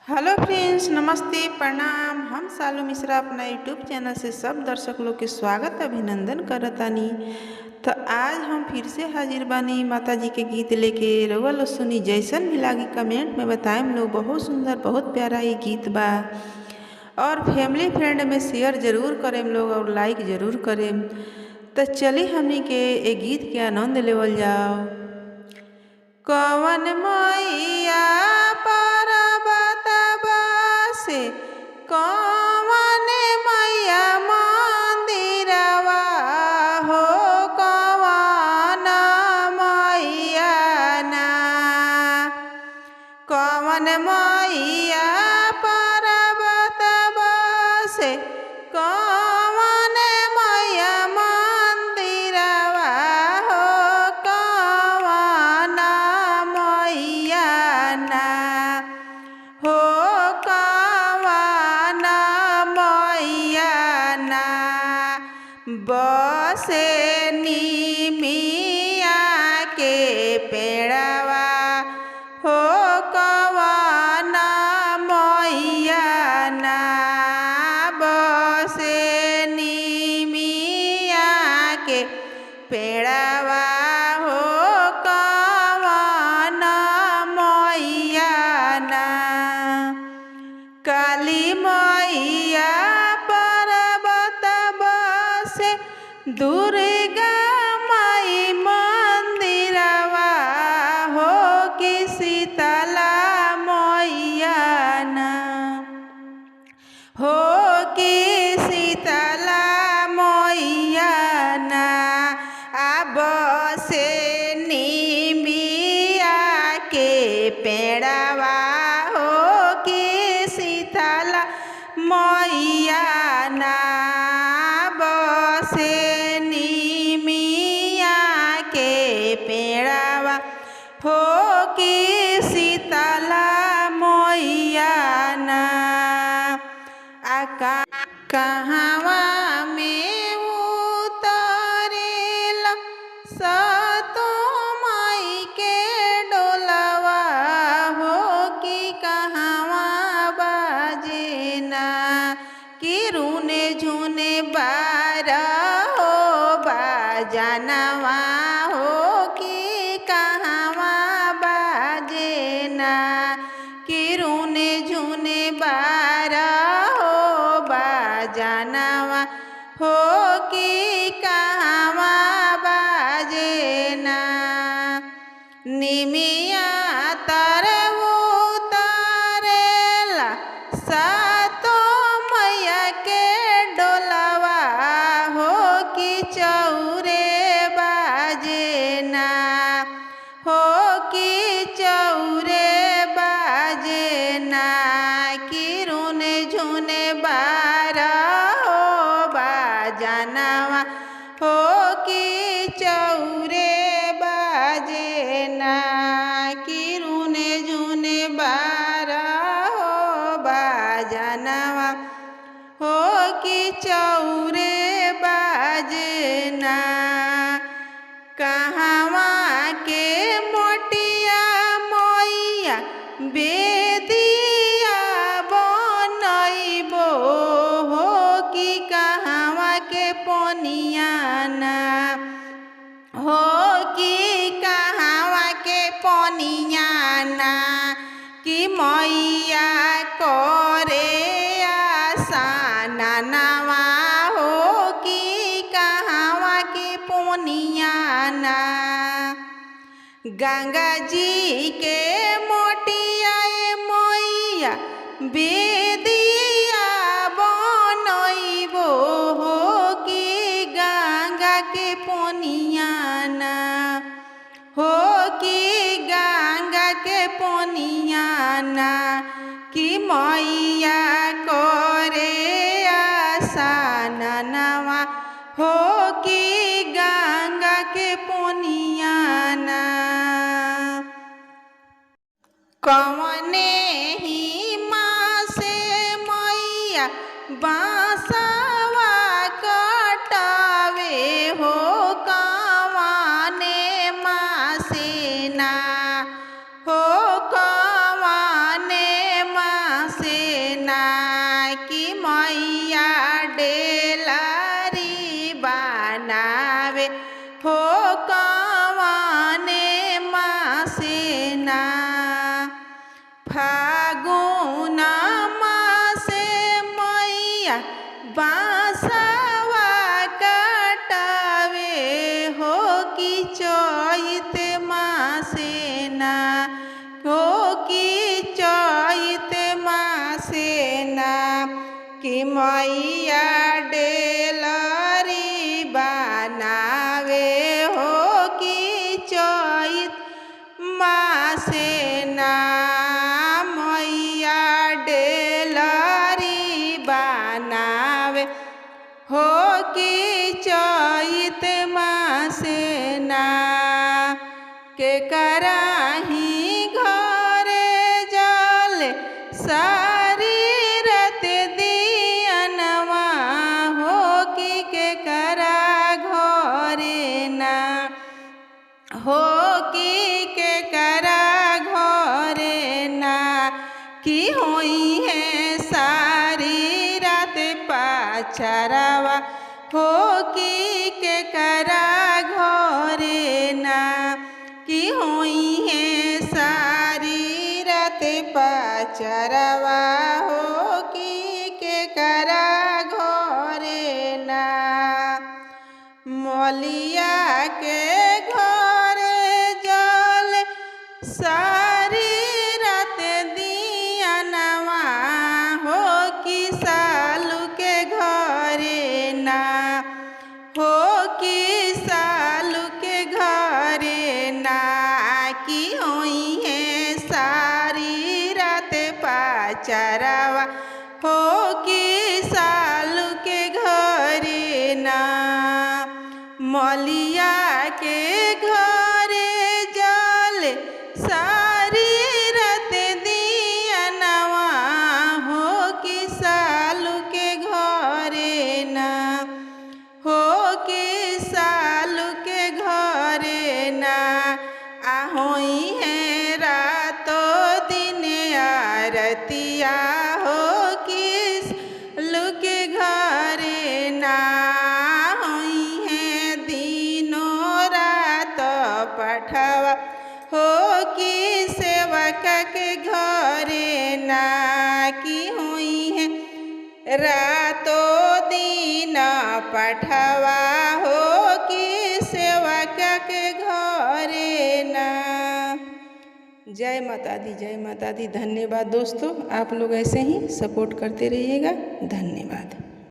Hello friends, नमस्ते, प्रणाम। हम सालू मिश्रा अपना यूट्यूब चैनल से सब दर्शक लोग के स्वागत अभिनंदन करतानी। तो आज हम फिर से हाजिर बानी माता जी के गीत लेके। रउआ लोग सुनी, जैसन भी लागी कमेंट में बताएं लोग। बहुत सुंदर, बहुत प्यारा ये गीत बा और फैमिली फ्रेंड में शेयर जरूर करें लोग और लाइक जरूर करें। तो चलिए हमनी के ये गीत के आनंद लेवल जाओ। कवन मैया पर्वतवा से, कवन मैया मंदिरवा हो, कवन मैया ना, कवन मैया पर्वतवा से, कवन मैया मंदिरवा हो, कवन मैया ना हो, कवन मैया ना बसे निमिया के पेड़वा हो, कवन मैया ना बसे निमिया के पेड़वा हो, कवन मैया ना। काली मैया पर्वतवा से, दुर्गा माई मंदिरवा हो, कि शीतला मैया ना हो, कि शीतला मैया ना अब से निमिया के पेड़वा हो, कि शीतला मैया ना बसे निमिया के पेड़वा हो, कि शीतला मैया ना। कहवा में उतरेला सतो माई के डोलवा हो, कि कहवा बाजेना, कि रूने झूने बारा हो बाजनवा हो, कि कहवा बाजेना, कि रूने झूने बारा बाजनवा हो, कि कहवा बाजेना। निमिया तर उतारेला सातो मैया के डोलवा हो, कि चौरे बाजेना हो, कि चौरे बाजेना, कि रूने झूने बारा हो बाजनवा हो, कि चौरे बाजेना, कि रूने झूने बारा हो बाजनवा हो, कि चौरे बाजेना। कहवा के मोटिया मैया बेदिया बनैबो हो, कि कहवा के पनिया ना हो, कि कहवा के पनिया ना, कि मैया करे आसाना नवा हो, कि कहवा के पनिया ना। गंगा जी के मोटिया मैया बेदिया बनैबो हो, कि गंगा के पनिया ना हो, कि गंगा के पनिया ना, कि मैया करे आसाना नवा हो, कि गंगा के पनिया ना। कवने ही माँ से मैया बांसवा कटावे हो, कवने माँ से ना हो, कवने माँ बांसवा काटावे हो कि चैत मासे ना, हो कि चैत मासे ना, कि मैया डेलरी बनावे हो कि चैत मासे ना, मैया डेलरी बनावे हो कि चैत मासे ना। के कराही घरे जल सारी रत दियनवा हो कि के करा घरे ना, हो कि के करा घरे ना, कि होई है सारी रात पाछरवा हो कि के करा घरे ना, कि होई है सारी रात पाछरवा हो कि के करा घरे ना। मलिया के घरे जल सारी रात दियनवा हो कि सालू के घरे ना, हो कि सालू के घरे ना, कि होई है सारी रात पाछरवा हो कि सालू के घरे ना। मलिया के घरे जल सारी रात दियनवा हो कि सालू के घरे ना, हो कि सालू के घरे ना। आ होई है रातो दिन आरतिया हो कि सालू के घरे ना, होई है दिनों रात पठवा हो कि सेवक के घरे ना, कि हुई है रातो दिन पठवा हो कि सेवक के घरे ना। जय माता दी, जय माता दी। धन्यवाद दोस्तों, आप लोग ऐसे ही सपोर्ट करते रहिएगा। धन्यवाद।